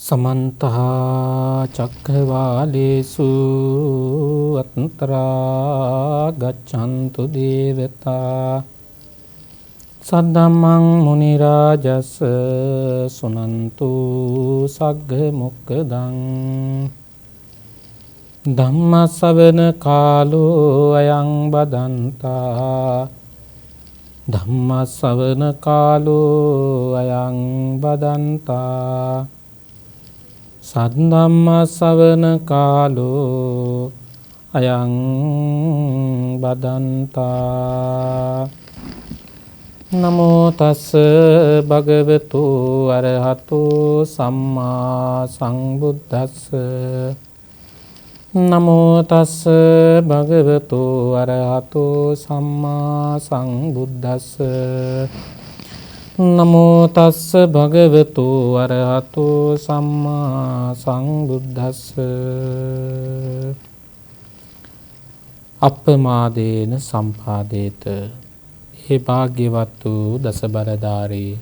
समन्त चक्रवालेषु अन्तरा गच्छन्तु देवता सद्धम्मं मुनिराजस् सुनन्तु सग्गमुक्कदं धम्मश्रवण कालो अयं बदन्ता धम्मश्रवण कालो अयं बदन्ता සද්ධම්මස්සවන කාලෝ අයං බදන්තා නමෝ තස්ස භගවතු අරහතෝ සම්මා සංබුද්දස්ස නමෝ තස්ස භගවතු අරහතෝ සම්මා සංබුද්දස්ස නමෝ තස්ස භගවතු අරහතෝ සම්මා සංබුද්දස්ස අප්පමාදේන සම්පාදේත හේ භාග්‍යවත් වූ දස බලධාරී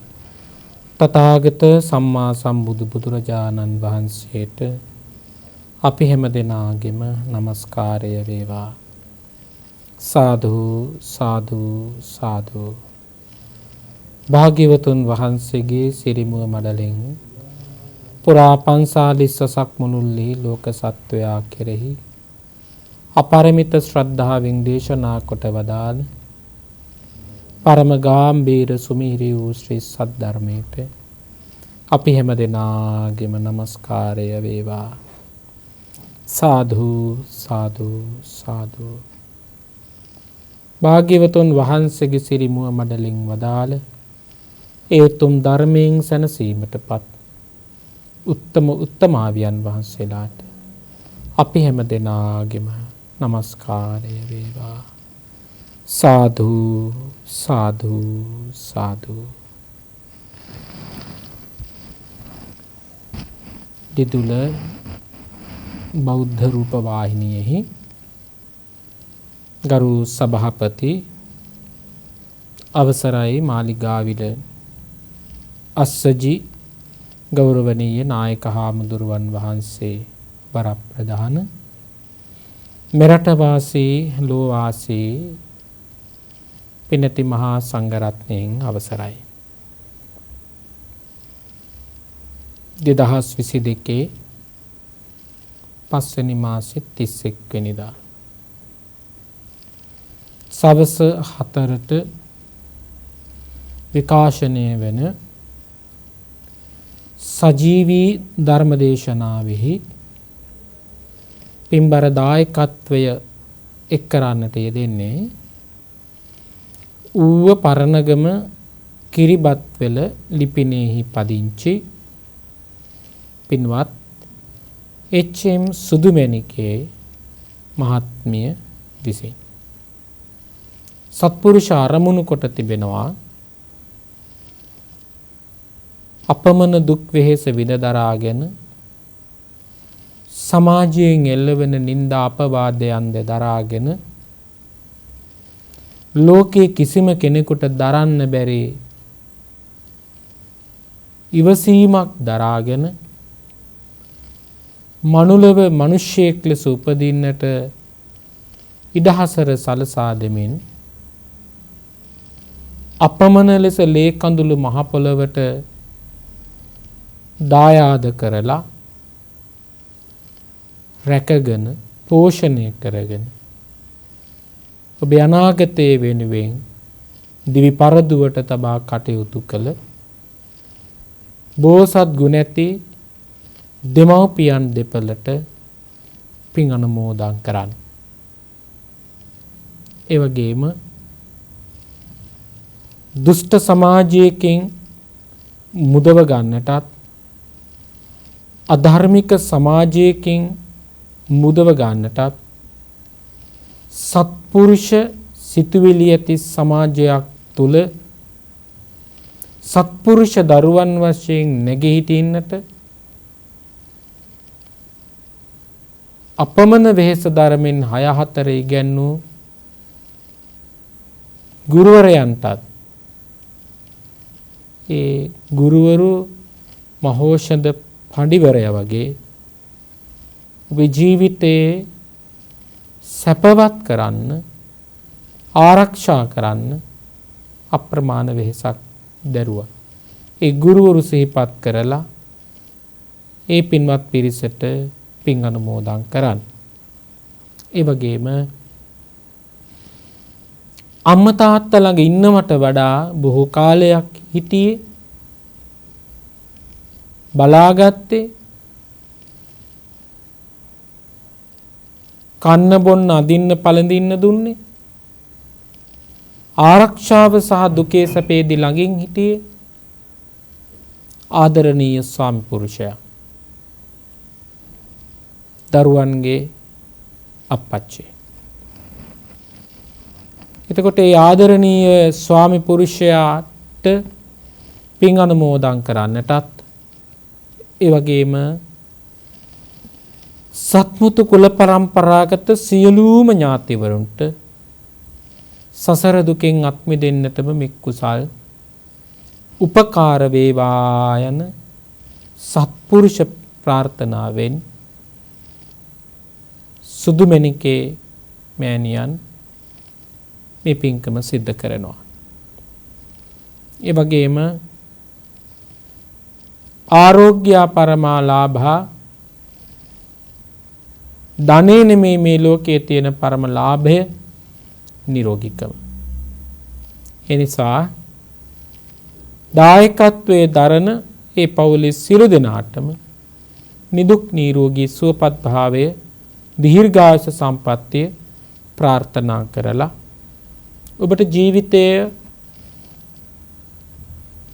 තථාගත සම්මා සම්බුදු බුදුරජාණන් වහන්සේට අපි හැම දෙනාගේම নমස්කාරය වේවා. සාදු සාදු සාදු. භාග්‍යවතුන් වහන්සේගේ සිරිමුව මඩලෙන් පුරා 45 මුළුල්ලේ ලෝක සත්වයා කෙරෙහි අපරිමිත ශ්‍රද්ධාවෙන් දේශනා කොට වදාළ පරම ගාම්භීර සුමිහිරි වූ ශ්‍රී සද්ධර්මයට අපි හැම දෙනාගේම নমස්කාරය වේවා. සාදු සාදු සාදු. භාග්‍යවතුන් වහන්සේගේ සිරිමුව මඩලින් වදාළ ඒ උතුම් ධර්මයෙන් සැනසීමටපත් උත්තම උත්තමාවියන් වහන්සේලාට අපි හැම දෙනාගේම নমස්කාරය වේවා. සාදු සාදු සාදු. දිදුල බෞද්ධ රූප වාහිනියෙහි ගරු සභාපති අවසරයි මාලිගාවිල අස්සජි ගෞරවනීය නායක හාමුදුරුවන් වහන්සේ වරප්‍රධාන මෙරට වාසී ලෝ වාසී පිනති මහා සංඝරත්නයන් අවසරයි. 2022 පස්වෙනි මාසේ 31 වෙනිදා සවස 4ට විකාශනය වන සජීවී ධර්මදේශනාවෙහි පින්බර දායකත්වය එක් කරන්නට යෙදෙන්නේ ඌව පරණගම කිරිබත්වල ලිපිනයෙහි පදිංචි පින්වත් එච්.එම්. සුදුමැණිකේ මහත්මිය විසින් සත්පුරුෂ අරමුණු කොට තිබෙනවා අපමණ දුක් වෙහෙස විඳ දරාගෙන සමාජයෙන් එල්ලවෙන නිന്ദා අපවාදයන්ද දරාගෙන ලෝකයේ කිසිම කෙනෙකුට දරන්න බැරි ඉවසීමක් දරාගෙන මනුලව මිනිසෙක් ලෙස උපදින්නට ඉඩහසර සලසා දෙමින් අපමණ ලෙස ලේ කඳුළු මහ පොළවට දායාද කරලා රැකගෙන පෝෂණය කරගෙන ඔබ අනාගතයේ වෙනුවෙන් දිවි පරදුවට තබා කටයුතු කළ බෝසත් ගුණ ඇති දෙමව්පියන් දෙපළට පින් අනුමෝදන් කරන්න. ඒ වගේම දුෂ්ට සමාජයකින් මුදව ගන්නටත් අධර්මික සමාජයකින් මුදව ගන්නටත් සත්පුරුෂ සිතුවිලි ඇති සමාජයක් තුල සත්පුරුෂ දරුවන් වශයෙන් නැගී සිටින්නට අපමණ වෙහෙස ධර්මෙන් 6-4 ඉගැන්වූ ගුරුවරයන්ටත් ඒ ගුරුවරු මහෝෂධ පඬිවරයා වගේ ඔබේ ජීවිතේ සැපවත් කරන්න ආරක්ෂා කරන්න අප්‍රමාණ වෙහෙසක් දැරුවා. ඒ ගුරුවරු සිහිපත් කරලා ඒ පින්වත් පිරිසට පින් අනුමෝදන් කරන්න. ඒ වගේම අම්මා තාත්තා ළඟ ඉන්නවට වඩා බොහෝ කාලයක් හිටියේ බලාගත්තේ කන්න බොන්න අදින්න පළඳින්න දුන්නේ ආරක්ෂාව සහ දුකේ සැපේදී ළඟින් හිටියේ ආදරණීය ස්වාමි පුරුෂයා දරුවන්ගේ අප්පච්චි. එතකොට ඒ ආදරණීය ස්වාමි පුරුෂයාට පින් අනුමෝදන් කරන්නටත් ඒ වගේම සත්මුතු කුල පරම්පරාගත සියලුම ඥාතිවරුන්ට සසර දුකෙන් අත් මිදෙන්නටම මෙක් කුසල් උපකාර වේවා යන සත්පුරුෂ ප්‍රාර්ථනාවෙන් සුදුමැණිකේ මෑණියන් මේ පින්කම සිද්ධ කරනවා. ඒ වගේම ආරෝග්‍ය පරමාලාභා ධනේ නෙමේ මේ ලෝකයේ තියෙන පරම ලාභය නිරෝගීකම. ඒ නිසා දායකත්වයේ දරන ඒ පවුලේ සියලු දෙනාටම නිදුක් නිරෝගී සුවපත් භාවය දීර්ඝායුෂ සම්පන්නිය ප්‍රාර්ථනා කරලා ඔබට ජීවිතයේ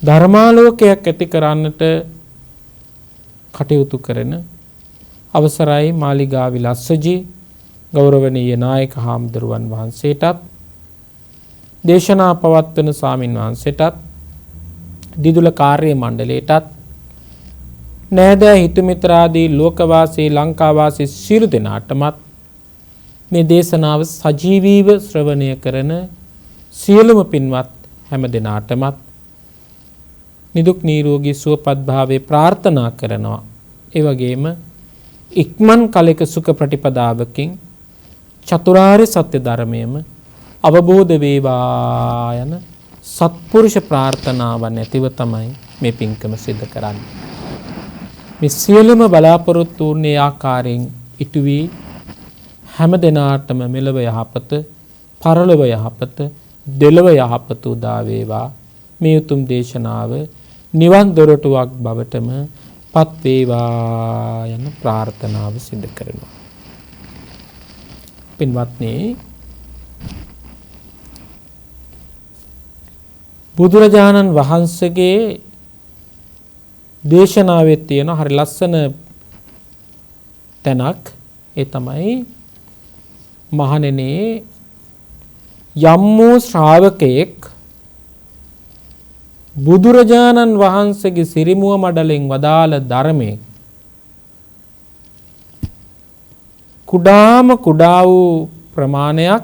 ධර්මාලෝකයක් ඇති කරන්නට කටයුතු කරන අවසරයි මාලිගා විලස්සජී ගෞරවනීය නායක හාමුදුරුවන් වහන්සේටත් දේශනා පවත්වන ස්වාමින් වහන්සේටත් දිදුල කාර්ය මණ්ඩලයටත් නෑදෑ හිතමිත්‍රාදී ලෝකවාසී ලංකාවාසී සියලු දෙනාටමත් මේ දේශනාව සජීවීව ශ්‍රවණය කරන සියලුම පින්වත් හැම දෙනාටමත් නිදුක් නිරෝගී සුවපත් භාවයේ ප්‍රාර්ථනා කරනවා. ඒ වගේම ඉක්මන් කලෙක සුඛ ප්‍රතිපදාවකින් චතුරාර්ය සත්‍ය ධර්මයේම අවබෝධ වේවා යන සත්පුරුෂ ප්‍රාර්ථනාවන් ඇතිව තමයි මේ පින්කම සිදු කරන්නේ. මේ සියලුම බලාපොරොත්තු වූනේ ආකාරයෙන් ඉටු වී හැම දිනාටම මෙලව යහපත, පරලොව යහපත, දෙලොව යහපත උදා වේවා. මේ උතුම් දේශනාව නිවන් දොරටුවක් බවටම පත් වේවා යන ප්‍රාර්ථනාව සිදු කරනවා. පින්වත්නි, බුදුරජාණන් වහන්සේගේ දේශනාවේ තියෙන හරි ලස්සන තැනක්. ඒ තමයි මහණෙනි, යම් වූ ශ්‍රාවකෙක් බුදුරජාණන් වහන්සේගේ සිරිමුව මඩලෙන් වදාළ ධර්මයේ කුඩාම කුඩා වූ ප්‍රමාණයක්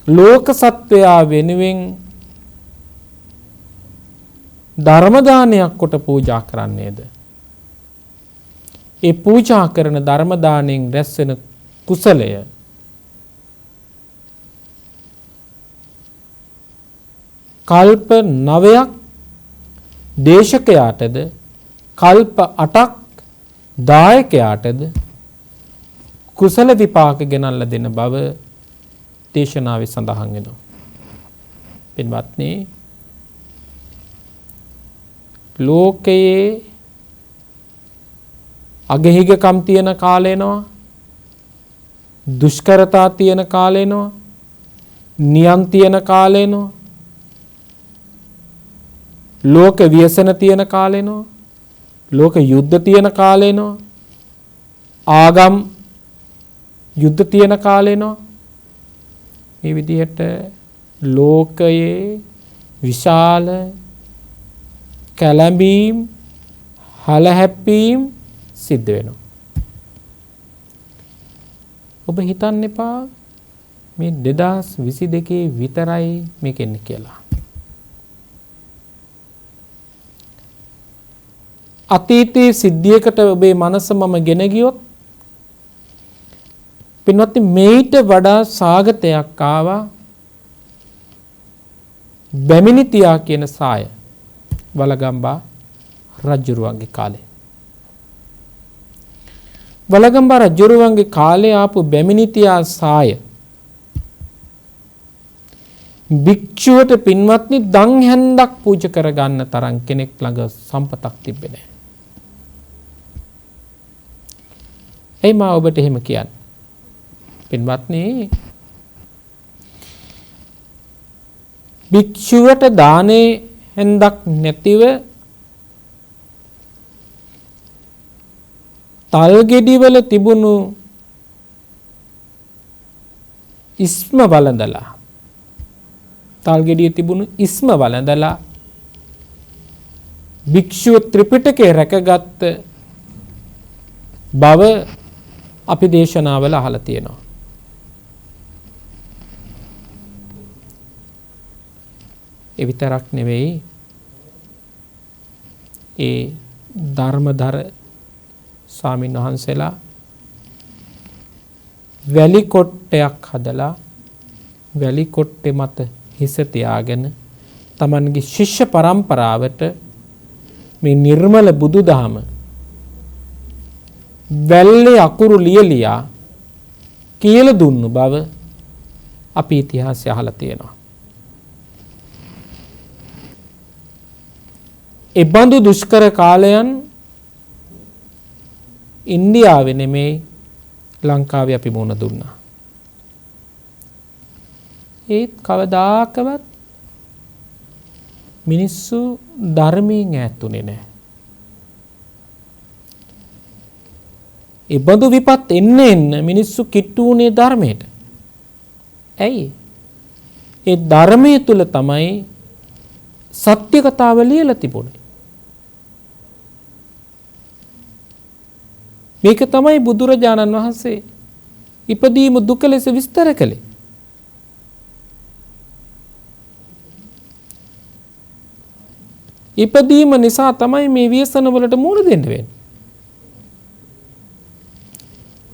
ලෝක සත්වයා වෙනුවෙන් ධර්ම දානයක් කොට පූජා කරන්නේද? ඒ පූජා කරන ධර්ම දාණයෙන් රැස්වෙන කුසලය කල්ප 9ක් දේශකයාටද කල්ප 8ක් දායකයාටද කුසල විපාක ගෙනල්ලා දෙන බව දේශනාවේ සඳහන් වෙනවා. පින්වත්නි, ලෝකයේ අගහිගකම් තියෙන කාලේනවා, දුෂ්කරතා තියෙන කාලේනවා, නියම් තියෙන කාලේනවා, ලෝක ව්‍යසන තියෙන කාලේනවා, ලෝක යුද්ධ තියෙන කාලේනවා, ආගම් යුද්ධ තියෙන කාලේනවා. මේ විදිහට ලෝකයේ විශාල කැළඹීම් හලහැප්පීම් සිද්ධ වෙනවා. ඔබ හිතන්න එපා මේ 2022 විතරයි මේක එන්නේ කියලා. අතීතයේ සිද්ධියකට ඔබේ මනස මම ගෙන ගියොත් පින්වත්නි මේට වඩා සාගතයක් ආවා බැමිණිතියා කියන සාය වලගම්බා රජුරුවන්ගේ කාලේ. වලගම්බා රජුරුවන්ගේ කාලේ ආපු බැමිණිතියා සාය භික්ෂුවට පින්වත්නි දන් හැන්දක් පූජා කරගන්න තරම් කෙනෙක් ළඟ සම්පතක් තිබ්බේ නැහැ. එයි මා ඔබට එහෙම කියන්නේ. පින්වත්නි භික්ෂුවට දානේ හැන්දක් නැතිව තල් ගෙඩිවල තිබුණු ඉස්ම වළඳලා තල් ගෙඩියේ තිබුණු ඉස්ම වළඳලා භික්ෂුව ත්‍රිපිටකය රැකගත් බව අපි දේශනාවල අහලා තියෙනවා. ඒ විතරක් නෙවෙයි ඒ ධර්මදර ස්වාමීන් වහන්සේලා වැලි කොට්ටයක් හදලා වැලි කොට්ටේ මත හිස තියාගෙන තමන්ගේ ශිෂ්‍ය පරම්පරාවට මේ නිර්මල බුදුදහම වැල්ලේ අකුරු ලියලියා කියලා දුන්නු බව අපි ඉතිහාසය අහලා තියෙනවා. ඒ බඳු දුෂ්කර කාලයන් ඉන්දියාවේ නෙමේ ලංකාවේ අපි මුණ දුන්නා. ඒත් කවදාකවත් මිනිස්සු ධර්මයෙන් ඈත්ුනේ නැහැ. ඒ බඳු විපත් එන්න මිනිස්සු කිට්ටු වුණේ ධර්මයට. ඇයි? ඒ ධර්මයේ තුල තමයි සත්‍ය කතාව ලියලා තිබුණේ. මේක තමයි බුදුරජාණන් වහන්සේ ඉපදීම දුක ලෙස විස්තර කළේ. ඉපදීම නිසා තමයි මේ ව්‍යසන වලට මුහුණ දෙන්න වෙන්නේ.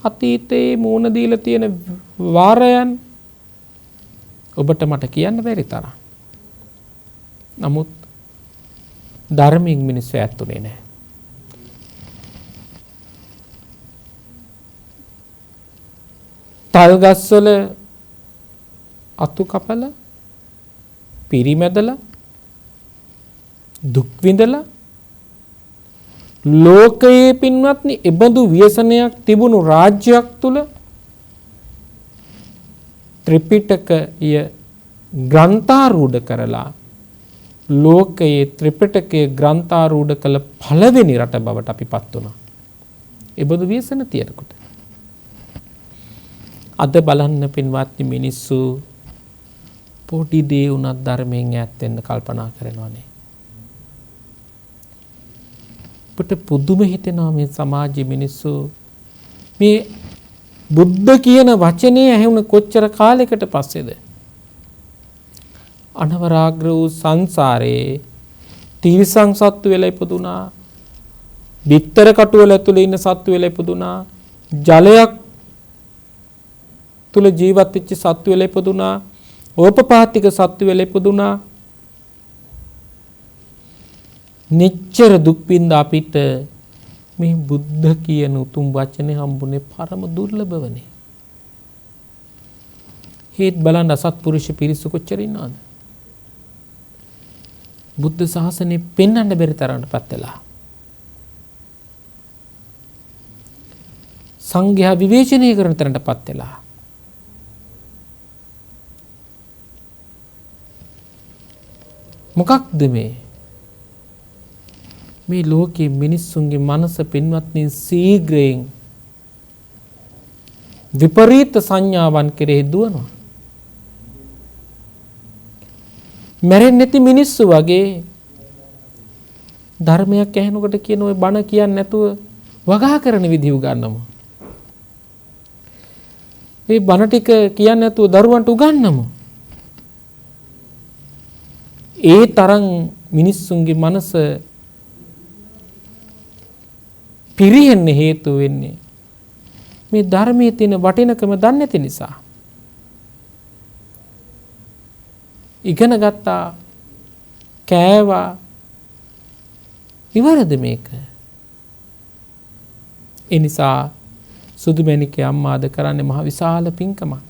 අතීතයේ මුහුණ දීලා තියෙන වාරයන් ඔබට මට කියන්න බැරි තරම්. නමුත් ධර්මයෙන් මිනිස්සු ඈත්ුනේ නැහැ. තල් ගස්වල අතු කපලා පිරිමැදලා දුක් විඳලා ලෝකයේ පින්වත්නි එබඳු ව්‍යසනයක් තිබුණු රාජ්‍යයක් තුල ත්‍රිපිටකය ග්‍රන්ථාරූඪ කරලා ලෝකයේ ත්‍රිපිටකයේ ග්‍රන්ථාරූඪ කළ පළවෙනි රට බවට අපිපත් වුණා. එබඳු ව්‍යසන තියෙනකොට අද බලන්න පින්වත්නි මිනිස්සු පොඩි දේ උනත් ධර්මයෙන් ඈත් වෙන්න කල්පනා කරනවානේ. අපිට පුදුම හිතෙනවා මේ සමාජයේ මිනිස්සු මේ බුද්ධ කියන වචනේ ඇහුණ කොච්චර කාලයකට පස්සේද? අනවරාග්‍ර වූ සංසාරේ තිරිසන් සත්තු වෙලා ඉපදුනා, බිත්තර කටුවල ඇතුලේ ඉන්න සත්තු වෙලා ඉපදුනා, ජලයක් තුල ජීවත් වෙච්ච සත්තු වෙලා ඉපදුනා, ඕපපාතික සත්තු වෙලා ඉපදුනා. නිච්චර දුක් විඳ අපිට මේ බුද්ධ කියන උතුම් වචනේ හම්බුනේ පරම දුර්ලභවනේ. හේත් බලන්න අසත්පුරුෂ පිරිස කොච්චර ඉන්නවද? බුද්ධ ශාසනය පෙන්වන්න බැරි තරමටපත් වෙලා. සංඝයා විවේචනය කරන තරමටපත් වෙලා. මොකක්ද මේ ලෝකයේ මිනිස්සුන්ගේ මනස පින්වත්නි සීග්‍රයෙන් විපරීත සංඥාවන් කෙරෙහි දුවනවා. මැරෙන්නේ නැති මිනිස්සු වගේ ධර්මයක් ඇහෙනකොට කියන ඔය බණ කියන්නේ නැතුව වගා කරන විදිහ උගන්වමු. මේ බණ ටික කියන්නේ නැතුව දරුවන්ට උගන්වමු. ඒ තරම් මිනිස්සුන්ගේ මනස පිරිහෙන්න හේතු වෙන්නේ මේ ධර්මයේ තියෙන වටිනකම දන්නේ නැති නිසා. ඉගෙන ගත්තා, කෑවා, ඉවරද මේක? ඒ නිසා සුදුමැණිකේ අම්මා අද කරන්නේ මහ විශාල පින්කමක්.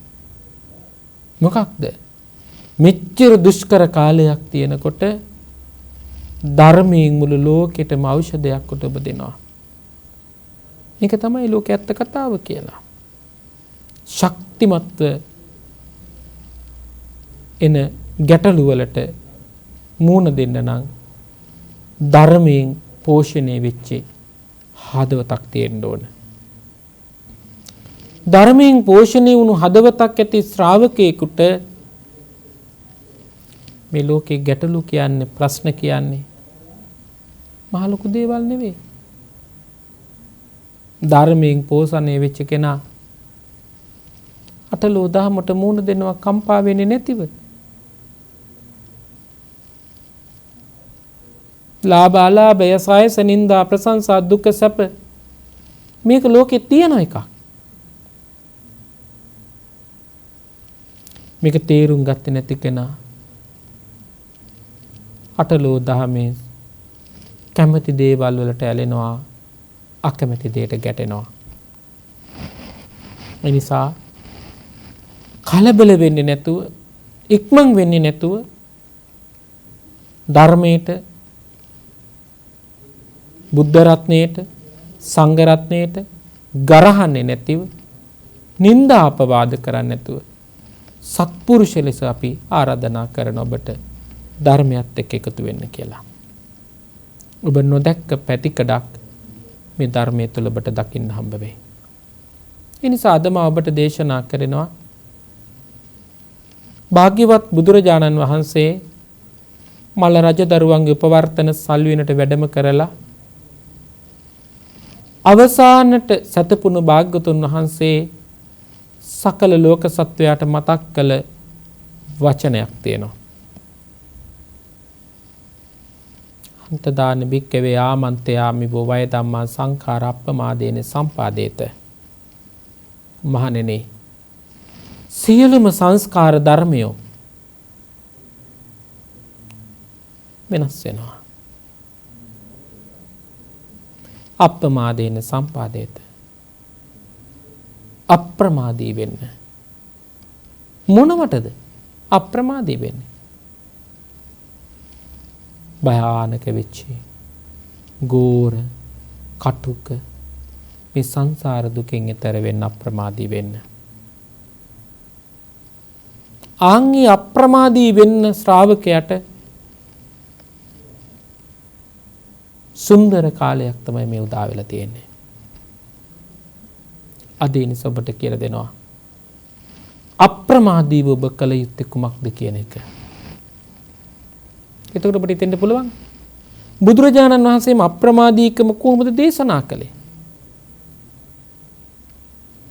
මොකක්ද? මෙච්චර දුෂ්කර කාලයක් තියෙනකොට ධර්මයෙන් මුළු ලෝකෙටම ඖෂධයක් කොට ඔබ දෙනවා. මේක තමයි ලෝකයේ ඇත්ත කතාව කියලා. ශක්තිමත්ව එන ගැටලු වලට මූණ දෙන්න නම් ධර්මයෙන් පෝෂණය වෙච්ච හදවතක් තියෙන්න ඕන. ධර්මයෙන් පෝෂණය වුණු හදවතක් ඇති ශ්‍රාවකයෙකුට මේ ලෝකේ ගැටලු කියන්නේ, ප්‍රශ්න කියන්නේ මහ ලොකු දේවල් නෙවෙයි. ධර්මයෙන් පෝෂණය වෙච්ච කෙනා අටලෝ දහමට මූණ දෙනවා කම්පා වෙන්නේ නැතිව. ලාභ අලාභ යසායස නින්දා ප්‍රශංසා දුක සැප මේක ලෝකේ තියෙන එකක්. මේක තේරුම් ගත්තේ නැති කෙනා අටලෝ දහමේ කැමති දේවල් වලට ඇලෙනවා, අකමැති දේට ගැටෙනවා. ඒ නිසා කලබල වෙන්නේ නැතුව, ඉක්මන් වෙන්නේ නැතුව ධර්මයට, බුද්ධ රත්නයට, සංඝ රත්නයට ගරහන්නේ නැතිව, නිന്ദා අපවාද කරන්නේ නැතුව සත්පුරුෂ ලෙස අපි ආරාධනා කරන ඔබට ධර්මයත් එක්ක එකතු වෙන්න කියලා. ඔබ නොදැක්ක පැතිකඩක් මේ ධර්මයේ තුල ඔබට දකින්න හම්බ වෙයි. ඒ නිසා අදම ඔබට දේශනා කරනවා භාග්‍යවත් බුදුරජාණන් වහන්සේ මල්ල රජදරුවන්ගේ උපවර්තන සල්විනට වැඩම කරලා අවසානට සතපුණු භාග්‍යතුන් වහන්සේ සකල ලෝක සත්වයාට මතක් කළ වචනයක් තියෙනවා. අන්තදාන බික්කවේ ආමන්තයාමි වූ වය ධම්මා සංඛාර අප්පමාදේන සම්පාදේත. මහණෙනි, සියලුම සංස්කාර ධර්මයෝ වෙනස් වෙනවා. අප්පමාදේන සම්පාදේත. අප්‍රමාදී වෙන්න. මොනවටද අප්‍රමාදී වෙන්නේ? භයානක වෙච්චි ගෝර කටුක මේ සංසාර දුකෙන් එතර වෙන්න අප්‍රමාදී වෙන්න. ආන්ගේ අප්‍රමාදී වෙන්න ශ්‍රාවකයාට සුන්දර කාලයක් තමයි මේ උදා වෙලා තියෙන්නේ. අද ඒ නිසා ඔබට කියලා දෙනවා අප්‍රමාදීව ඔබ කළ යුත්තේ කුමක්ද කියන එක. එතකොට ඔබට හිතෙන්න පුළුවන් බුදුරජාණන් වහන්සේම අප්‍රමාදීකම කොහොමද දේශනා කළේ?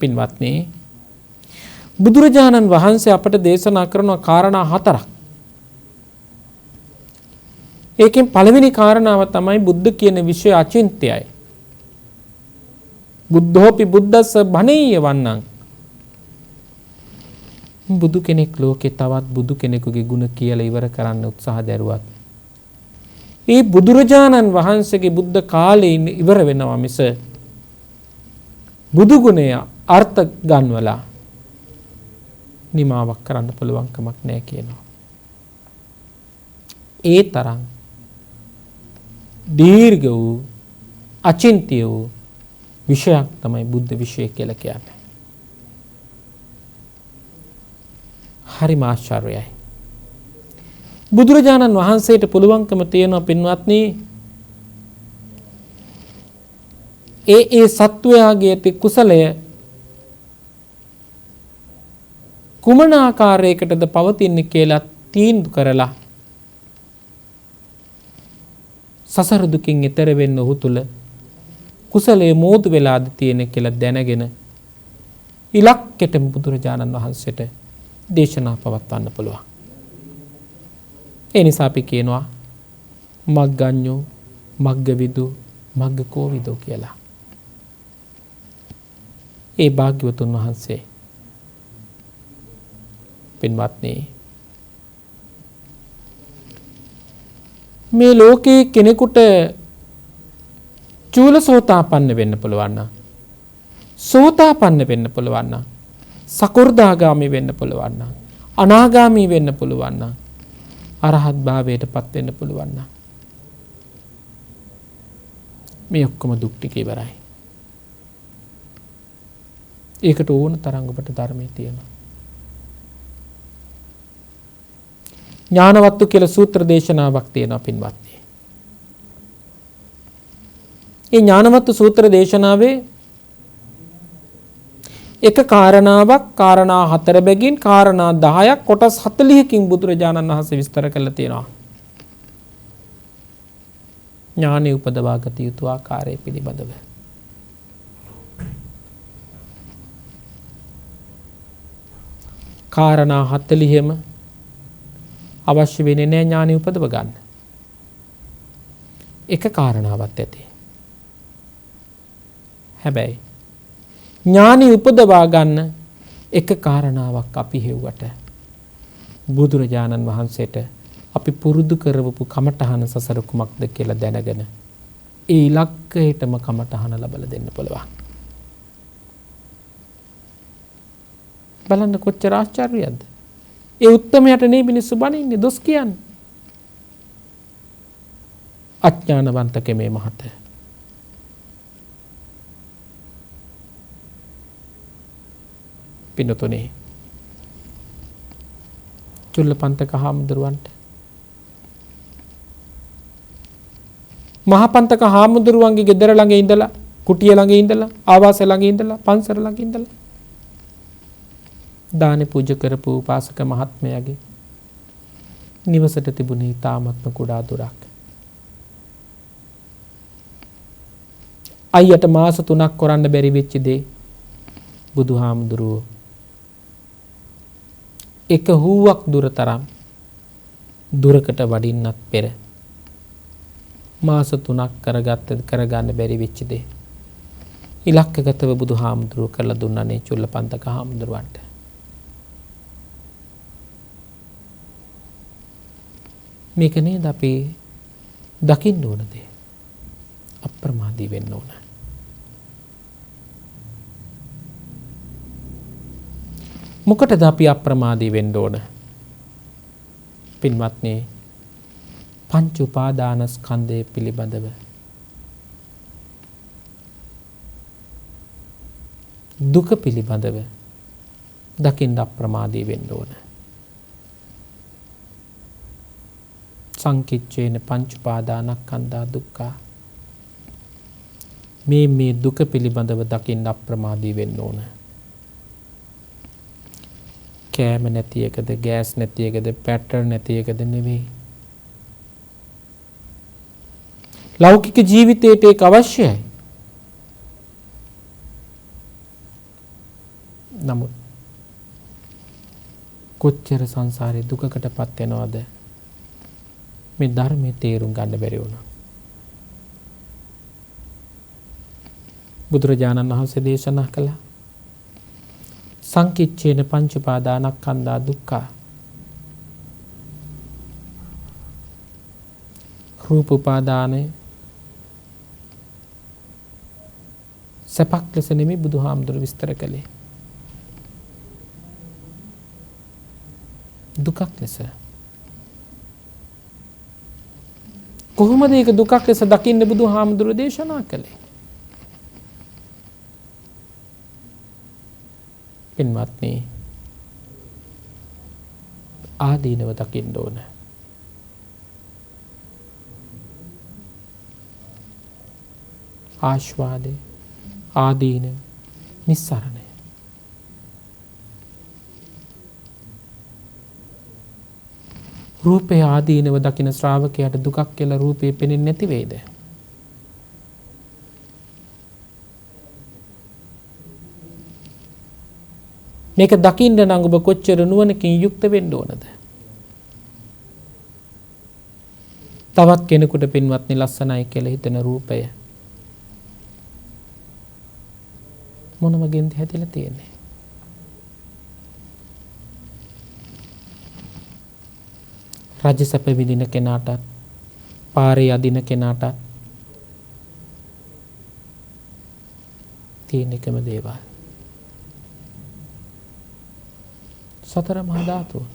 පින්වත්නි, බුදුරජාණන් වහන්සේ අපට දේශනා කරන කාරණා 4ක්. ඒකෙන් පළවෙනි කාරණාව තමයි බුද්ධ කියන විෂය අචින්ත්‍යයි. බුද්ධෝපි බුද්දස්ස බණීය වන්නං. බුදු කෙනෙක් ලෝකේ තවත් බුදු කෙනෙකුගේ ගුණ කියලා ඉවර කරන්න උත්සාහ දැරුවත් ඒ බුදුරජාණන් වහන්සේගේ බුද්ධ කාලේ ඉවර වෙනවා මිස බුදු ගුණය අර්ථ ගන්වලා නිමාවක් කරන්න පුළුවන් කමක් නැහැ කියනවා. ඒ තරම් දීර්ඝ වූ අචින්ත්‍ය වූ විෂයක් තමයි බුද්ධ විෂය කියලා කියන්නේ. හරිම ආශ්චර්යයි. බුදුරජාණන් වහන්සේට පුළුවන්කම තියෙනවා පින්වත්නි ඒ සත්වයාගේ ඇති කුසලය කුමන ආකාරයකටද පවතින්නේ කියලා තීන්දුව කරලා සසර දුකින් එතර වෙන්න ඔහු තුල කුසලයේ මෝදු වෙලාද තියෙන කියලා දැනගෙන ඉලක්කයට බුදුරජාණන් වහන්සේට දේශනා පවත්වන්න පුළුවන්. ඒ නිසා අපි කියනවා මග්ගඤ්ඤෝ මග්ගවිදු මග්ගකෝවිදෝ කියලා. ඒ භාග්‍යවතුන් වහන්සේ පින්වත්නි මේ ලෝකේ කෙනෙකුට චූලසෝතාපන්න වෙන්න පුළුවන් නම් සෝතාපන්න වෙන්න පුළුවන් නම් සකෘදාගාමි වෙන්න පුළුවන් නම් අනාගාමි වෙන්න පුළුවන් නම් අරහත් භාවයට පත් වෙන්න පුළුවන් නම් මේ ඔක්කොම දුක් ටික ඉවරයි. ඒකට ඕන තරම් ඔබට ධර්මයේ තියෙනවා. ඥානවත්තු කියලා සූත්‍ර දේශනාවක් තියෙනවා පින්වත්නි. ඒ ඥානවත්තු සූත්‍ර දේශනාවේ එක කාරණාවක් කාරණා 4 බැගින් කාරණා 10ක් කොටස් 40කින් බුදුරජාණන් වහන්සේ විස්තර කරලා තියෙනවා. ඥානෙ උපදවා ගත යුතු ආකාරය පිළිබඳව. කාරණා 40ෙම අවශ්‍ය වෙන්නේ නැහැ ඥානෙ උපදව ගන්න. එක කාරණාවක් ඇති. හැබැයි ඥානෙ උපදවා ගන්න එක කාරණාවක් අපි හෙව්වට බුදුරජාණන් වහන්සේට අපි පුරුදු කරවපු කමඨහන සසර කුමක්ද කියලා දැනගෙන ඒ ඉලක්කයටම කමඨහන ලබලා දෙන්න පුළුවන්. බලන්න කොච්චර ආශ්චර්යයක්ද. ඒ උත්තමයට නේ මිනිස්සු බනින්නේ දොස් කියන්නේ. අඥානවන්තක මේ මහත. පින්නතුනේ චුල්ලපන්තක හාමුදුරුවන්ට මහපන්තක හාමුදුරුවන්ගේ ගෙදර ළඟ ඉඳලා කුටිය ළඟ ඉඳලා ආවාසය ළඟ ඉඳලා පන්සල ළඟ ඉඳලා දානේ පූජා කරපු උපාසක මහත්මයාගේ නිවසට තිබුණේ තාමත්ම කුඩා දොරක්. අයියට මාස 3ක් කරන්න බැරි වෙච්ච දේ බුදුහාමුදුරුවෝ එක හුවක් දුර තරම් දුරකට වඩින්නත් පෙර මාස 3ක් කරගන්න බැරි වෙච්ච දේ ඉලක්කගතව බුදුහාමුදුරුවෝ කරලා දුන්නානේ චුල්ලපන්තක හාමුදුරුවන්ට. මේක නේද අපි දකින්න ඕන දේ. අප්‍රමාදී වෙන්න ඕන. මොකටද අපි අප්‍රමාදී වෙන්න ඕන? පින්වත්නි පංච උපාදානස්කන්ධය පිළිබඳව දුක පිළිබඳව දකින්න අප්‍රමාදී වෙන්න ඕන. සංකිච්ඡේන පංච උපාදානස්කන්ධා දුක්ඛා මේ දුක පිළිබඳව දකින්න අප්‍රමාදී වෙන්න ඕන. කෑම නැති එකද ගෑස් නැති එකද පැටර් නැති එකද නෙවෙයි. ලෞකික ජීවිතයට ඒක අවශ්‍යයි. නමුත් කොච්චර සංසාරේ දුකකටපත් වෙනවද මේ ධර්මයේ තේරුම් ගන්න බැරි වුණා. බුදුරජාණන් වහන්සේ දේශනා කළා සංකිච්ඡේන පංච උපාදානස්කන්ධා දුක්ඛා රූප උපාදානය සපක් ලෙස නෙමෙයි බුදුහාමුදුරුවෝ විස්තර කළේ දුකක් ලෙස. කොහොමද ඒක දුකක් ලෙස දකින්න බුදුහාමුදුරුවෝ දේශනා කළේ? පින්වත්නි ආදීනව දකින්න ඕන. ආස්වාදේ ආදීන නිස්සරණය. රූපේ ආදීනව දකින ශ්‍රාවකයාට දුකක් කියලා රූපේ පෙනෙන්නේ නැති වේද? මේක දකින්න නම් ඔබ කොච්චර නුවණකින් යුක්ත වෙන්න ඕනද? තවත් කෙනෙකුට පින්වත්නි ලස්සනයි කියලා හිතන රූපය මොන වගේද හැදිලා තියෙන්නේ? රජ සැප විඳින කෙනාටත් පාරේ අදින කෙනාටත් තියෙන එකම දේවල්. සතර මහා ධාතුන්.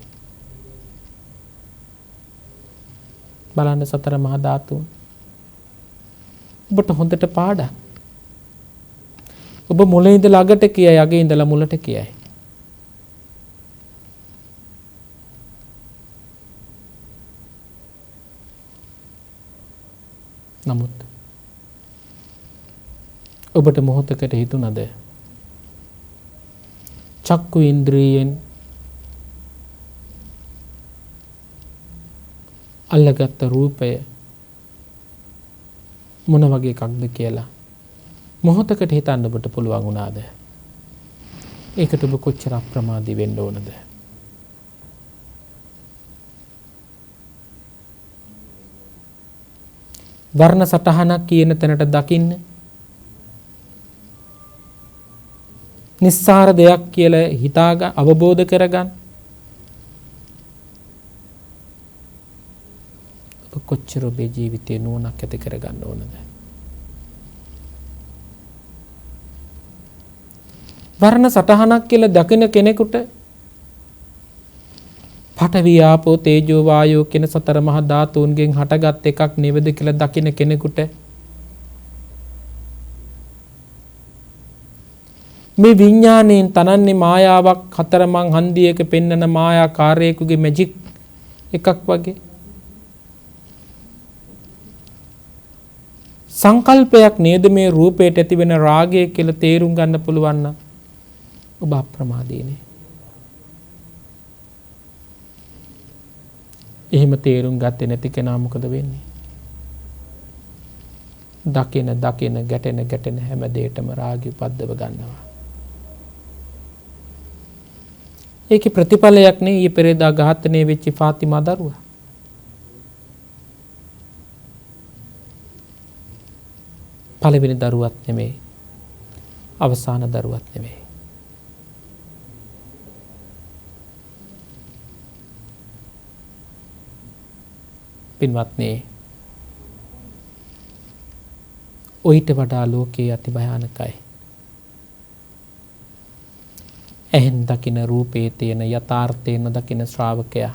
බලන්න සතර මහා ධාතුන්. ඔබට හොඳට පාඩම්. ඔබ මුල ඉඳලා අගට කියයි, අගේ ඉඳලා මුලට කියයි. නමුත් ඔබට මොහොතකට හිතුණද චක්කු ඉන්ද්‍රියෙන් අල්ලගත්ත රූපය මොන වගේ එකක්ද කියලා මොහොතකට හිතන්න ඔබට පුළුවන් වුණාද? ඒකට ඔබ කොච්චර අප්‍රමාදී වෙන්න ඕනද? වර්ණ සටහනක් කියන තැනට දකින්න, නිස්සාර දෙයක් කියලා හිතාගන්න, අවබෝධ කරගන්න. ඔබ කොච්චර ඔබේ ජීවිතේ නුවණක් ඇති කරගන්න ඕනද? වර්ණ සටහනක් කියලා දකින කෙනෙකුට පඨවි ආපෝ තේජෝ වායෝ කියන සතර මහා ධාතුන්ගෙන් හටගත් එකක් නෙවෙද කියලා දකින කෙනෙකුට මේ විඥාණයෙන් තනන්නේ මායාවක්, හතරමං හන්දියක පෙන්නන මායාකාරයෙකුගේ මැජික් එකක් වගේ සංකල්පයක් නේද මේ රූපයට ඇතිවෙන රාගය කියලා තේරුම් ගන්න පුළුවන් නම් ඔබ අප්‍රමාදීනේ. එහෙම තේරුම් ගත්තේ නැති කෙනා මොකද වෙන්නේ? දකින ගැටෙන හැම දෙයකම රාගය උපද්දව ගන්නවා. ඒකේ ප්‍රතිඵලයක් නේ ඊ පෙරේදා ඝාතනය වෙච්ච ෆාතිමා දරුවා. පළවෙනි දරුවත් නෙමෙයි, අවසාන දරුවත් නෙමෙයි. පින්වත්නි, ඔයිට වඩා ලෝකයේ අති භයානකයි. එහෙන් දකින රූපේ තියෙන යථාර්ථය නොදකින ශ්‍රාවකයා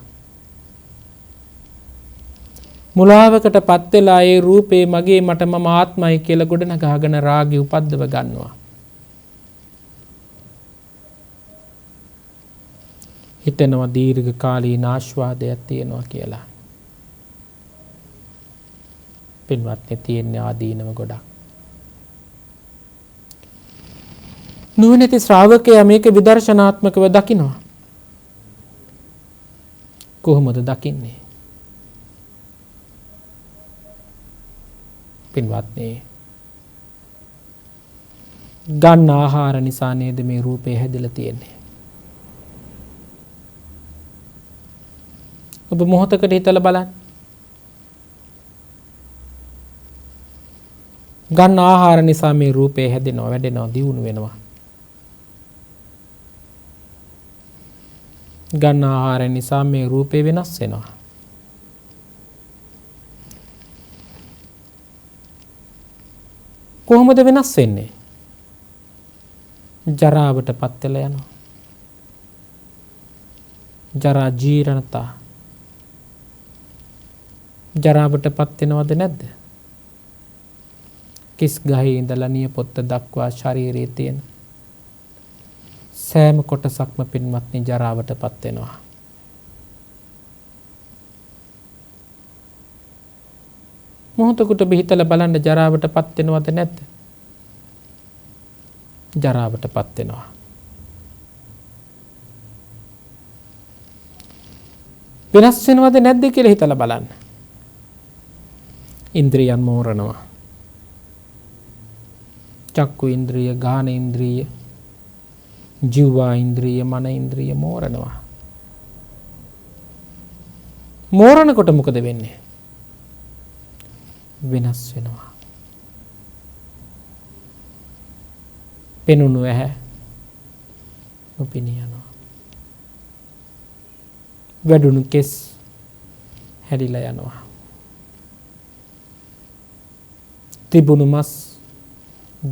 මුලාවකට පත් වෙලා ඒ රූපේ මගේ මට මම ආත්මයි කියලා ගොඩනගාගෙන රාගය උපද්දව ගන්නවා. හිතනවා දීර්ඝ කාලීන ආස්වාදයක් තියෙනවා කියලා. පින්වත්නි, තියෙන ආදීනව ගොඩක්. නුවණැති ශ්‍රාවකයා මේක විදර්ශනාත්මකව දකිනවා. කොහොමද දකින්නේ? පින්වත්නි, ගන්න ආහාර නිසා නේද මේ රූපේ හැදිලා තියෙන්නේ. ඔබ මොහොතකට හිතලා බලන්න. ගන්න ආහාර නිසා මේ රූපේ හැදෙනවා, වැඩෙනවා, දියුණු වෙනවා. ගන්න ආහාර නිසා මේ රූපේ වෙනස් වෙනවා. කොහොමද වෙනස් වෙන්නේ? ජරාවට පත් වෙලා යනවා. ජරා ජීර්ණතා. ජරාවට පත් වෙනවද නැද්ද? කිස් ගහේ ඉඳලා නියපොත්ත දක්වා ශරීරයේ තියෙන සෑම කොටසක්ම පින්වත්නි ජරාවට පත් වෙනවා. මොහොතකට බිහිතල බලන්න ජරාවට පත් වෙනවද නැද්ද? ජරාවට පත් වෙනවා. වෙනස් වෙනවද නැද්ද කියලා හිතලා බලන්න. ඉන්ද්‍රියන් මෝරනවා. චක්කු ඉන්ද්‍රිය, ගාන ඉන්ද්‍රිය, ජීවා ඉන්ද්‍රිය, මන ඉන්ද්‍රිය මෝරනවා. මෝරනකොට මොකද වෙන්නේ? වෙනස් වෙනවා. පෙනුණු ඇහැ නොපෙනී යනවා. වැඩුණු කෙස් හැලිලා යනවා. තිබුණු මස්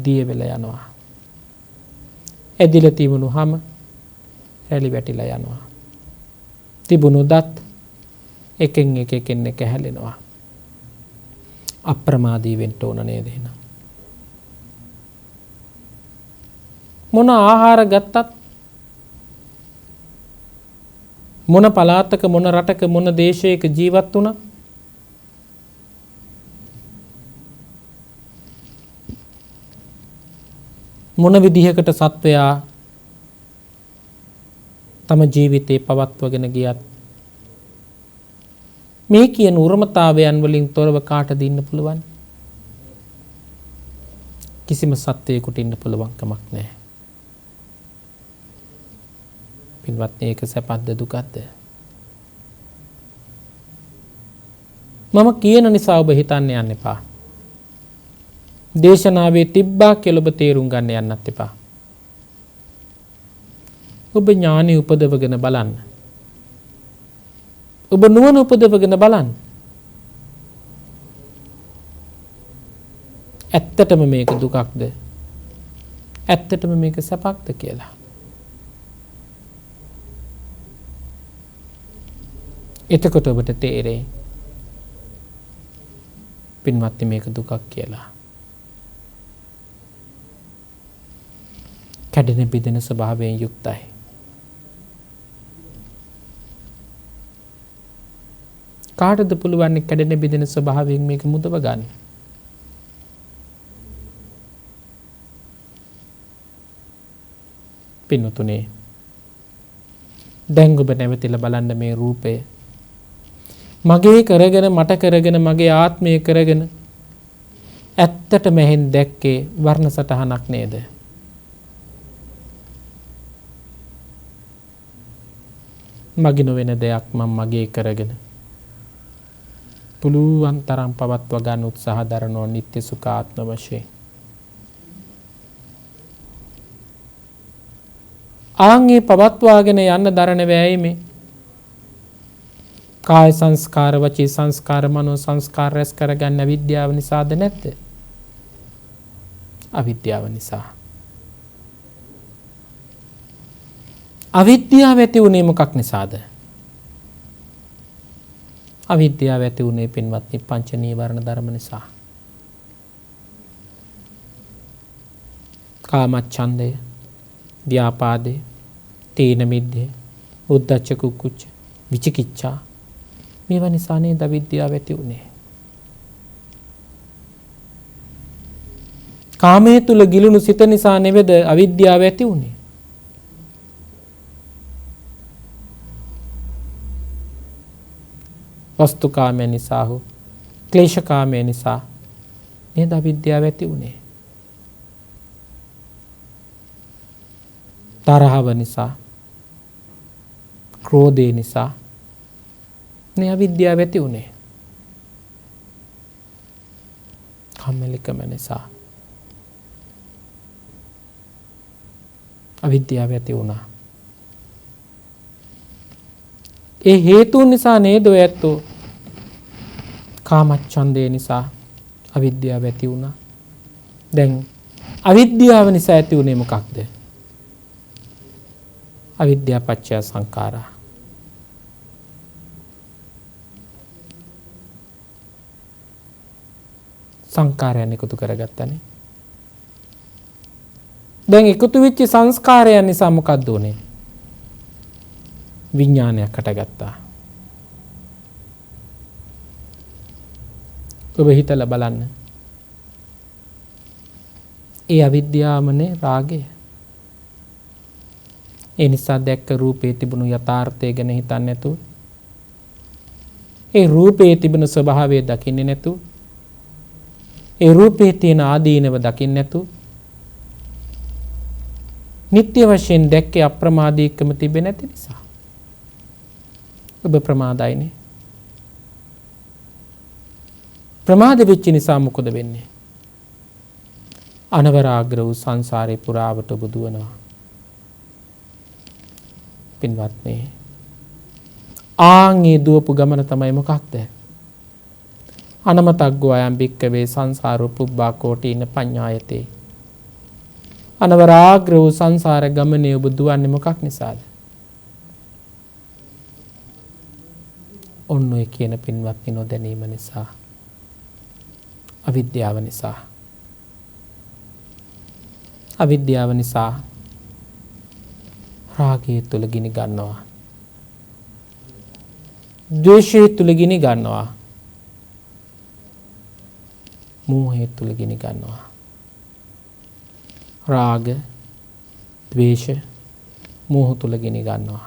දිය වෙලා යනවා. ඇදිලා තිබුණු හැම රැලි වැටිලා යනවා. තිබුණු දත් එකෙන් එක හැලෙනවා. අප්‍රමාදී වෙන්න ඕන නේද එහෙනම්? මොන ආහාර ගත්තත්, මොන පළාතක, මොන රටක, මොන දේශයක ජීවත් වුණා, මොන විදිහකට සත්වයා තම ජීවිතේ පවත්වගෙන ගියත් මේ කියන උරුමතාවයන් වලින් තොරව කාටද ඉන්න පුළුවන්? කිසිම සත්වයකට ඉන්න පුළුවන් කමක් නැහැ. පින්වත්නි, ඒක සැපද දුකද? මම කියන නිසා ඔබ හිතන්න යන්න එපා. දේශනාවේ තිබ්බා කියලා ඔබ තේරුම් ගන්න යන්නත් එපා. ඔබ ඥානෙ උපදවගෙන බලන්න. ඔබ නුවණ උපදවගෙන බලන්න. ඇත්තටම මේක දුකක්ද? ඇත්තටම මේක සැපක්ද කියලා. එතකොට ඔබට තේරෙයි පින්වත්නි මේක දුකක් කියලා. කැඩෙන බිඳෙන ස්වභාවයෙන් යුක්තයි. කාටද පුළුවන් කැඩෙන බිඳෙන ස්වභාවයෙන් මේක මුදව ගන්න? පින්වතුනි, දැන් ඔබ නැවතිලා බලන්න මේ රූපය. මගේ කරගෙන, මට කරගෙන, මගේ ආත්මය කරගෙන ඇත්තටම එහෙන් දැක්කේ වර්ණ සටහනක් නේද? මගේ නොවන දෙයක් මම මගේ කරගෙන පුළුවන් තරම් පවත්ව ගන්න උත්සාහ දරනවා නිත්‍ය සුඛාත්ම වශයෙන්. ආන්ගේ පවත්වාගෙන යන්න දරන වෑයමේ කාය සංස්කාර, වචී සංස්කාර, මනෝ සංස්කාර රැස් කරගන්න අවිද්‍යාව නිසාද නැද්ද? අවිද්‍යාව නිසා. අවිද්‍යාව ඇති වුණේ මොකක් නිසාද? අවිද්‍යාව ඇති වුණේ පින්වත්නි පංච නීවරණ ධර්ම නිසා. කාමච්ඡන්දය, ව්‍යාපාදය, තීන මිද්ධය, උද්ධච්ච කුක්කුච්ච, විචිකිච්ඡා, මේවා නිසා නේද අවිද්‍යාව ඇති වුණේ. කාමයේ තුල ගිලුණු සිත නිසා නෙවෙද අවිද්‍යාව ඇති වුණේ. වස්තුකාමය නිසා හෝ ක්ලේශකාමය නිසා නේද අවිද්‍යාව ඇති වුණේ. තරහව නිසා, ක්‍රෝධය නිසා නේ අවිද්‍යාව ඇති වුණේ. කම්මැලිකම නිසා අවිද්‍යාව ඇති වුණා. ඒ හේතුන් නිසා නේද ඔය ඇත්තෝ කාමච්ඡන්දය නිසා අවිද්‍යාව ඇති වුණා. දැන් අවිද්‍යාව නිසා ඇති වුණේ මොකක්ද? අවිද්‍යා පත්‍ය සංඛාරා. සංස්කාරයන් එකතු කරගත්තනේ. දැන් එකතු වෙච්ච සංස්කාරයන් නිසා මොකක්ද උනේ? විඥානයක් හටගත්තා. ඔබ හිතලා බලන්න. ඒ අවිද්‍යාවනේ රාගය. ඒ නිසා දැක්ක රූපේ තිබුණු යථාර්ථය ගැන හිතන්නේ නැතුව, ඒ රූපේ තිබෙන ස්වභාවය දකින්නේ නැතුව, ඒ රූපේ තියෙන ආදීනව දකින්නේ නැතුව, නිත්‍ය වශයෙන් දැක්කේ අප්‍රමාදීකම තිබෙන්නේ නැති නිසා. ඔබ ප්‍රමාදයිනේ. ප්‍රමාද වෙච්ච නිසා මොකද වෙන්නේ? අනවරාග්‍ර වූ සංසාරේ පුරාවට ඔබ දුවනවා. පින්වත්නි, ආන්ගේ දුවපු ගමන තමයි මොකක්ද? අනමතග්ගෝ අයං භික්ඛවේ සංසාරෝ පුබ්බා කෝටින පඤ්ඤායතේ. අනවරාග්‍ර වූ සංසාර ගමනේ ඔබ දුවන්නේ මොකක් නිසාද? ඔන්න ඔය කියන පින්වත්නි නොදැනීම නිසා, අවිද්‍යාව නිසා. අවිද්‍යාව නිසා රාගය තුල ගිනි ගන්නවා. ද්වේෂය තුල ගිනි ගන්නවා. මෝහය තුල ගිනි ගන්නවා. රාග, ද්වේෂ, මෝහ තුල ගිනි ගන්නවා.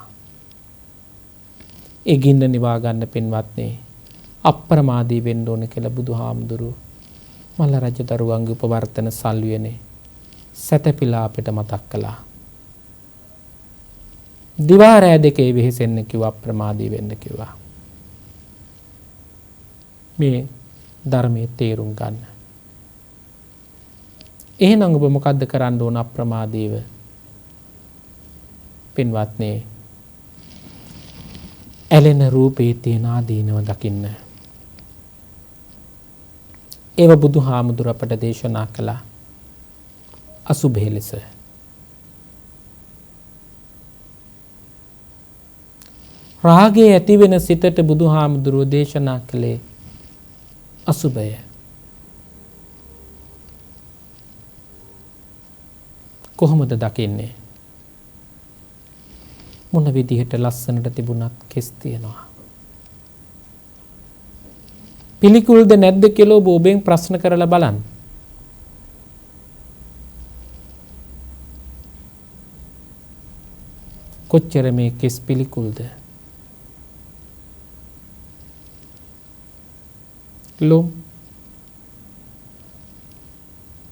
ඒ ගින්න නිවා ගන්න පින්වත්නි අප්‍රමාදී වෙන්න ඕන කියලා බුදුහාමුදුරුවෝ මල්ල රජ දරුවන්ගේ උපවර්තන සල්වියනේ සැතපීලා අපිට මතක් කළා. දිවා රෑ දෙකේ වෙහෙසෙන්න කිව්වා, අප්‍රමාදී වෙන්න කිව්වා. මේ ධර්මයේ තේරුම් ගන්න. එහෙනම් ඔබ මොකද්ද කරන්න ඕන අප්‍රමාදීව? පින්වත්නි, ඇලෙන රූපේ තියෙන ආදීනව දකින්න. ඒව බුදුහාමුදුර අපට දේශනා කළා අසුභය ලෙස. රාගයේ ඇති වෙන සිතට බුදුහාමුදුරුවෝ දේශනා කළේ අසුභය. කොහොමද දකින්නේ? මොන විදිහට ලස්සනට තිබුණත් කෙස් තියනවා. පිළිකුල්ද නැද්ද කියලා ඔබ ඔබෙන් ප්‍රශ්න කරලා බලන්න. කොච්චර මේ කෙස් පිළිකුල්ද? ලොම්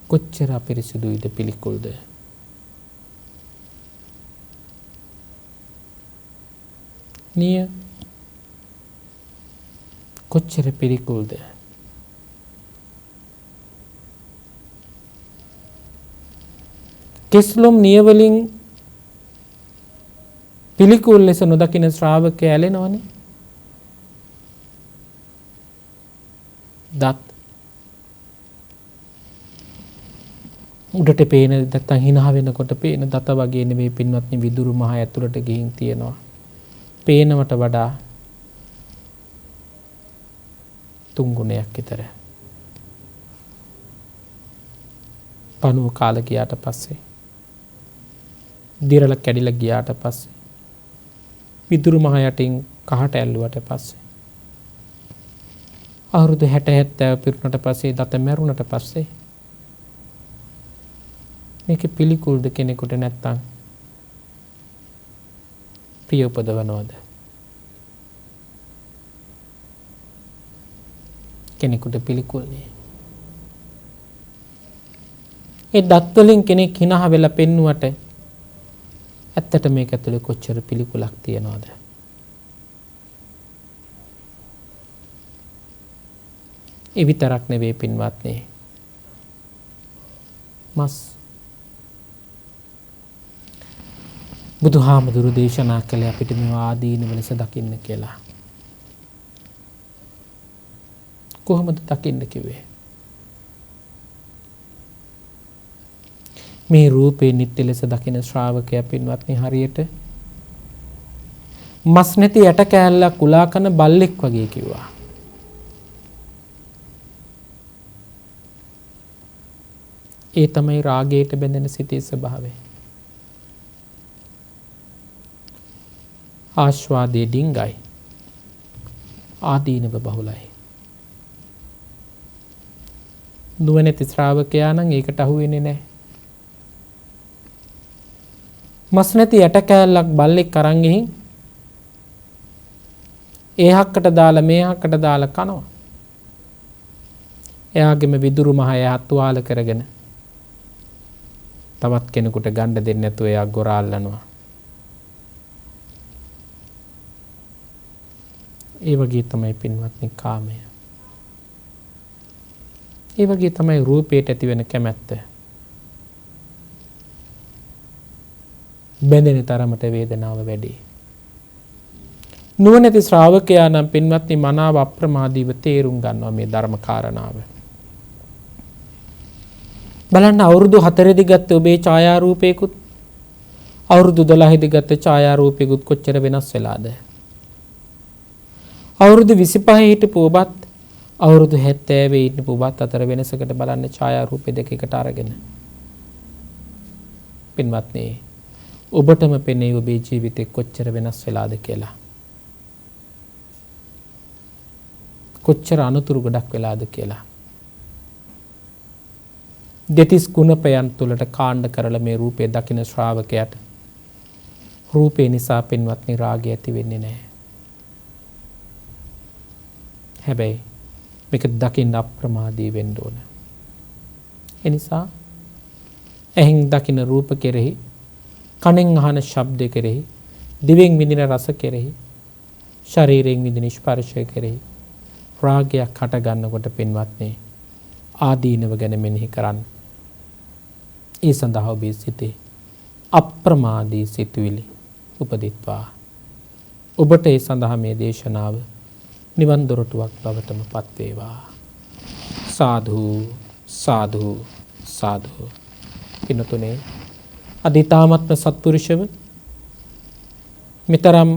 කොච්චර අපිරිසිදුයිද පිළිකුල්ද? නිය කොච්චර පිළිකුල්ද? කෙස්ලොම් නියවලින් පිළිකුල් ලෙස නොදකින ශ්‍රාවකයා ඇලෙනවනේ. දත් උඩට පේන නැත්තම් hina වෙනකොට පේන දත වගේ නෙමෙයි පින්වත්නි, විදුරු මහ ඇතුළට ගිහින් තියෙනවා. පේනවට වඩා 3 ගුණයක් විතර. පණුව කාලා ගියාට පස්සේ, දිරල කැඩිලා ගියාට පස්සේ, විදුරු මහ යටින් කහට ඇල්ලුවට පස්සේ, අවුරුදු 60 70 පිරුණට පස්සේ, දත මැරුණට පස්සේ මේක පිළිකුල්ද කෙනෙකුට? නැත්තම් ප්‍රිය උපදවනවද? කෙනෙකුට පිළිකුල් නේ. ඒ දත් වලින් කෙනෙක් hina වෙලා පෙන්නුවට ඇත්තට මේක ඇතුලේ කොච්චර පිළිකුලක් තියනවද? ඒ විතරක් නෙවෙයි පින්වත්නි, මස් බුදුහාමුදුරු දේශනා කළේ අපිට මේවා ආදීනව ලෙස දකින්න කියලා. කොහොමද දකින්න කිව්වේ? මේ රූපේ නිත්‍ය ලෙස දකින ශ්‍රාවකයා පින්වත්නි හරියට මස් නැති යට කෑල්ලක් උලා කන බල්ලෙක් වගේ කිව්වා. ඒ තමයි රාගයට බැඳෙන සිතේ ස්වභාවය. ආස්වාදයේ ඩිංගයි, ආදීනව බහුලයි. නුවණැති ශ්‍රාවකයා නම් ඒකට අහු වෙන්නේ නැහැ. මස් නැති යට කෑල්ලක් බල්ලෙක් අරන් ගිහින් ඒ හක්කට දාලා මේ හක්කට දාලා කනවා. එයාගෙම විදුරු මහ එයා තුවාල කරගෙන තවත් කෙනෙකුට ගන්න දෙන්නේ නැතුව එයා ගොරාල්ලනවා. ඒ වගේ තමයි පින්වත්නි කාමය. ඒ වගේ තමයි රූපයට ඇති වෙන කැමැත්ත. බැඳෙන තරමට වේදනාව වැඩි. නුවණැති ශ්‍රාවකයා නම් පින්වත්නි මනාව අප්‍රමාදීව තේරුම් ගන්නවා මේ ධර්ම කාරණාව. බලන්න අවුරුදු 4දී ගත්ත ඔබේ ඡායාරූපයකුත් අවුරුදු 12දී ගත්ත ඡායාරූපයකුත් කොච්චර වෙනස් වෙලාද? අවුරුදු 25 හිටපු ඔබත් අවුරුදු 70 හිටපු ඔබත් අතර වෙනසකට බලන්න ඡායාරූපේ දෙක එකට අරගෙන. පින්වත්නි ඔබටම පෙනේ ඔබේ ජීවිතේ කොච්චර වෙනස් වෙලාද කියලා. කොච්චර අනුතුරු ගොඩක් වෙලාද කියලා. දෙතිස් ගුණපයන් තුළට කාණ්ඩ කරලා මේ රූපේ දකින ශ්‍රාවකයාට රූපේ නිසා පින්වත්නි රාගය ඇති වෙන්නේ නැහැ. හැබැයි මේක දකින්න අප්‍රමාදී වෙන්න ඕන. ඒ නිසා ඇහෙන් දකින රූප කෙරෙහි, කනෙන් අහන ශබ්ද කෙරෙහි, දිවෙන් විඳින රස කෙරෙහි, ශරීරයෙන් විඳින ස්පර්ශය කෙරෙහි රාගයක් හට ගන්නකොට පින්වත්නි ආදීනව ගැන මෙනෙහි කරන්න. ඒ සඳහා ඔබේ සිතේ අප්‍රමාදී සිතුවිලි උපදිත්වා. ඔබට ඒ සඳහා මේ දේශනාව නිවන් දොරටුවක් බවටම පත් වේවා. සාදු සාදු සාදු. පින්තුනේ අදිතාමත්ම සත්පුරුෂව මෙතරම්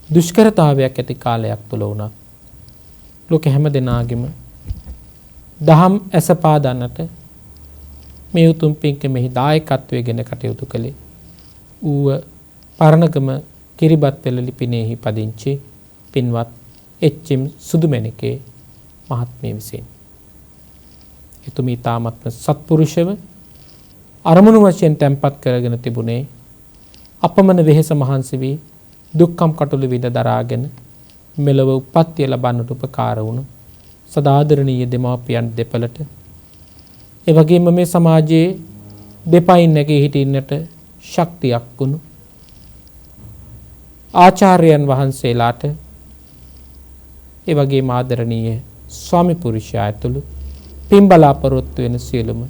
දුෂ්කරතාවයක් ඇති කාලයක් තුල වුණා. ලෝක හැම දෙනාගේම දහම් ඇස පාදන්නට මේ උතුම් පින්කමෙහි දායකත්වයේ ගෙන කටයුතු කළේ ඌව පරණගම කිරිබත් පෙළ ලිපිනයෙහි පදිංචි පින්වත් එච්.එම්. සුදුමැණිකේ මහත්මිය විසින්. එතුමී තාමත්ම සත්පුරුෂව අරමුණු වශයෙන් තැන්පත් කරගෙන තිබුණේ අපමණ වෙහෙස මහන්සි වී දුක්ඛම් කටුළු විඳ දරාගෙන මෙලව උප්පත්තිය ලබන්නට උපකාර වුණු සදාදරණීය දෙමාපියන් දෙපළට ඒ වගේම මේ සමාජයේ දෙපයින් නැගී හිටින්නට ශක්තියක් වුණු ආචාර්යයන් වහන්සේලාට ඒ වගේම ආදරණීය ස්වාමි පුරුෂයා ඇතුළු පින් බලාපොරොත්තු වෙන සියලුම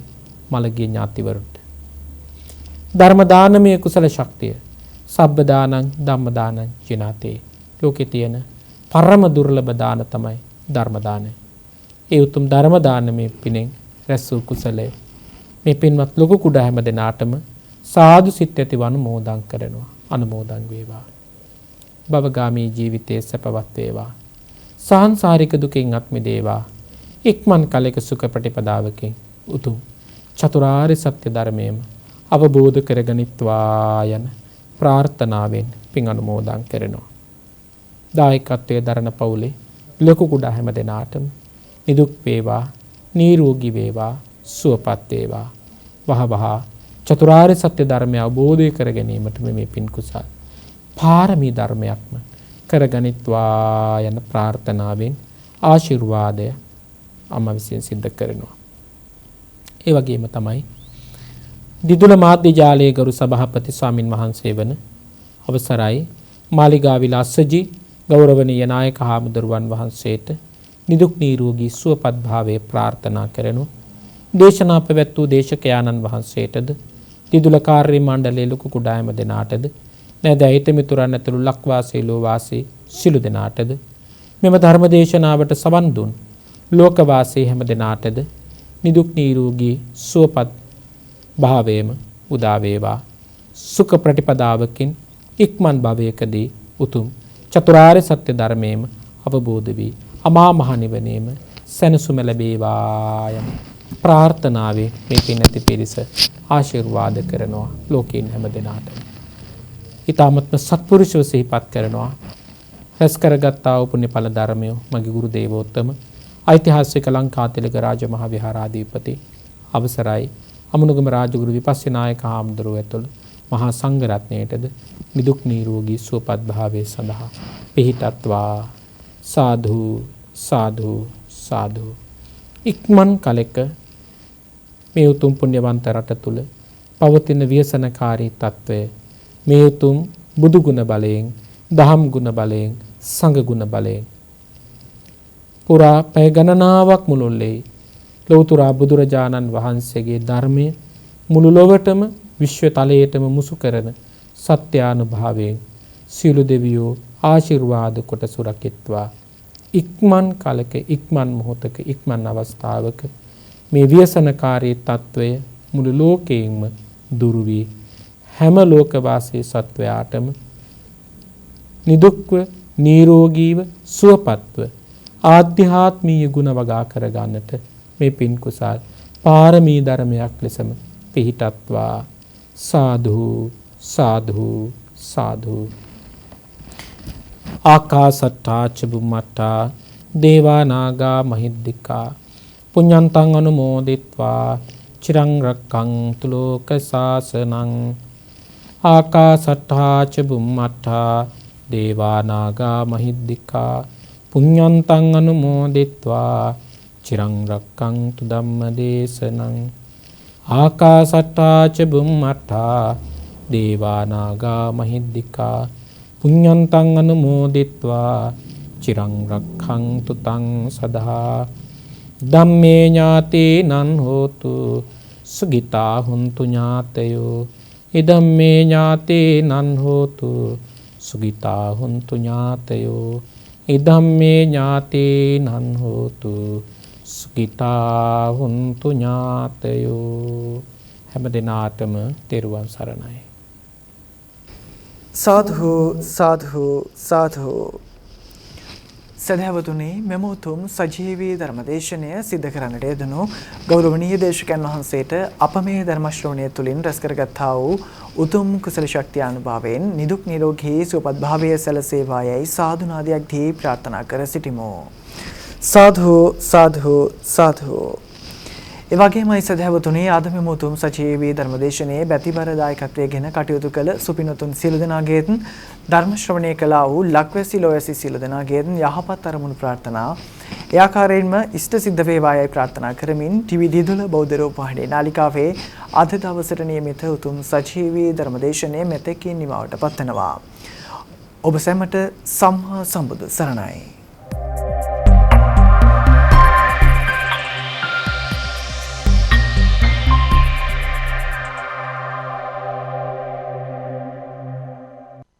මළගිය ඥාතිවරුන්ට ධර්ම දානමය කුසල ශක්තිය සබ්බ දානං ධම්ම දානං ජිනාතේ. ලෝකේ තියෙන පරම දුර්ලභ දාන තමයි ධර්ම දානය. ඒ උතුම් ධර්ම දානමේ පිනෙන් රැස් වූ කුසලය මේ පින්වත් ලොකු කුඩා හැම දෙනාටම සාදු සිත් ඇතිව අනුමෝදන් කරනවා. අනුමෝදන් වේවා. භවගාමී ජීවිතයේ සැපවත් වේවා. සාංසාරික දුකින් අත් මිදේවා. ඉක්මන් කලයක සුඛ ප්‍රතිපදාවකින් උතුම් චතුරාර්ය සත්‍ය ධර්මයේම අවබෝධ කරගනිත්වා යන ප්‍රාර්ථනාවෙන් පින් අනුමෝදන් කරනවා. දායකත්වයේ දරණ පවුලේ ලොකු කුඩා හැම දෙනාටම නිදුක් වේවා, නිරෝගී වේවා, සුවපත් වේවා. වහවහ චතුරාර්ය සත්‍ය ධර්මය අවබෝධ කර ගැනීමට මේ පින් කුසල් පාරමී ධර්මයක්ම කරගනිත්වා යන ප්‍රාර්ථනාවෙන් ආශිර්වාදය අම්ම විසින් සිද්ධ කරනවා. ඒ වගේම තමයි දිදුල මාධ්‍ය ජාලයේ ගරු සභාපති ස්වාමින් වහන්සේ වන අවසරයි මාලිගා විලාසජී ගෞරවනීය නායක හාමුදුරුවන් වහන්සේට නිදුක් නිරෝගී සුවපත් භාවයේ ප්‍රාර්ථනා කරනු. දේශනා පැවැත් වූ දේශකයාණන් වහන්සේටද දිදුල කාර්ය මණ්ඩලයේ ලොකු කුඩා හැම දෙනාටද නැද හිත මිතුරන් ඇතුළු ලක්වාසී ලෝවාසී සිළු දෙනාටද මෙම ධර්ම දේශනාවට සවන් දුන් ලෝකවාසී හැම දෙනාටද නිදුක් නිරෝගී සුවපත් භාවයේම උදා වේවා. සුඛ ප්‍රතිපදාවකින් ඉක්මන් භවයකදී උතුම් චතුරාර්ය සත්‍ය ධර්මයේම අවබෝධ වී අමා මහ නිවනේම සැනසුම ලැබේවා යන ප්‍රාර්ථනාවේ මේ පින් ඇති පිරිස ආශිර්වාද කරනවා ලෝකීන් හැම දෙනාටම. ඊ타මත්ම සත්පුරුෂව සිහිපත් කරනවා. රැස් කරගත්තා වූ පුණ්‍යඵල ධර්මය මගේ ගුරු දේවෝත්තම ඓතිහාසික ලංකාතිලක රාජමහ විහාරාධිපති අවසරයි අමුණුගම රාජගුරු විපස්සනායක හාමුදුරුවෝ ඇතුළු මහා සංඝ රත්නයටද නිදුක් නිරෝගී සුවපත් භාවයේ සඳහා පිහිටත්වා. සාදු සාදු සාදු. ඉක්මන් කලෙක මේ උතුම් පුණ්‍යවන්ත රට තුල පවතින ව්‍යසනකාරී తත්වය මේ උතුම් බුදු ගුණ බලයෙන්, දහම් ගුණ බලයෙන්, සංඝ ගුණ බලයෙන් පුරා පැය ගණනාවක් මුළුල්ලේ ලෞතර බුදුරජාණන් වහන්සේගේ ධර්මය මුළු ලොවටම විශ්ව තලයේටම මුසු කරන සත්‍යානුභාවයෙන් සියලු දෙවියෝ ආශිර්වාද කොට සුරකිත්වා. ඉක්මන් කලක ඉක්මන් මොහොතක ඉක්මන් අවස්ථාවක මේ ව්‍යසනකාරී తত্ত্বය මුළු ලෝකයෙන්ම දුරු වී හැම ලෝකවාසී සත්වයාටම නිදුක්ව නිරෝගීව සුවපත්ව ආධ්‍යාත්මීය ගුණ වගා කරගන්නට මේ පින් කුසල් පාරමී ධර්මයක් ලෙසම පිහිටත්වා. සාදු සාදු සාදු. ආකාසට්ටා ච බුම්මට්ටා දේවා නාග මහිද්దికා පුඤ්ඤන්තං අනුමෝදිත්වා චිරං රක්ඛන්තු ලෝක සාසනං. ආකාසට්ටා ච බුම්මට්ටා දේවා නාග මහිද්దికා පුඤ්ඤන්තං අනුමෝදිත්වා චිරං රක්ඛන්තු ධම්ම දේශනං. ආකාසට්ටා ච බුම්මට්ටා දේවා නාග මහිද්దికා පුඤ්ඤන්තං අනුමෝදිත්වා චිරං රක්ඛන්තු තං සදා. ධම්මේ ඥාතේනං හෝතු සුගිතා හුන්තු ඥාතයෝ. ඉදම්මේ ඥාතේනං හෝතු සුගිතා හුන්තු ඥාතයෝ. ඉදම්මේ ඥාතේනං හෝතු සුගිතා හුන්තු ඥාතයෝ. හැම දිනාටම තෙරුවන් සරණයි. සාධු සාධු සාධු. සදහවතුනි, මෙම උතුම් සජීවී ධර්මදේශනය සිද්ධ කරන්නට යෙදුණු ගෞරවනීය දේශකයන් වහන්සේට අප මේ ධර්ම ශ්‍රවණය තුළින් රැස් කරගත්තා වූ උතුම් කුසල ශක්තිය අනුභවයෙන් නිදුක් නිරෝගී සුවපත් භාවය සැලසේවායයි සාදුනාදයක් දී ප්‍රාර්ථනා කර සිටිමු. සාධු සාධු සාධු. එවැගේමයි සදහවතුනි, අද මෙම උතුම් සජීවී ධර්මදේශනයේ බැතිබර දායකත්වයේ ගෙන කටයුතු කළ සුපිනතුන් සියලු දෙනාගේත් ධර්ම ශ්‍රවණය කළා වූ ලක්වැසි ලෝයසි සියලු දෙනාගේත් යහපත් අරමුණු ප්‍රාර්ථනා ඒ ආකාරයෙන්ම ඉෂ්ට සිද්ධ වේවායයි ප්‍රාර්ථනා කරමින් ටීවී දිදුල බෞද්ධ රූපවාහිනී නාලිකාවේ අද දවසට නියමිත උතුම් සජීවී ධර්මදේශනයේ මෙතෙකින් නිමවට පත්වනවා. ඔබ සැමට සම්මා සම්බුදු සරණයි.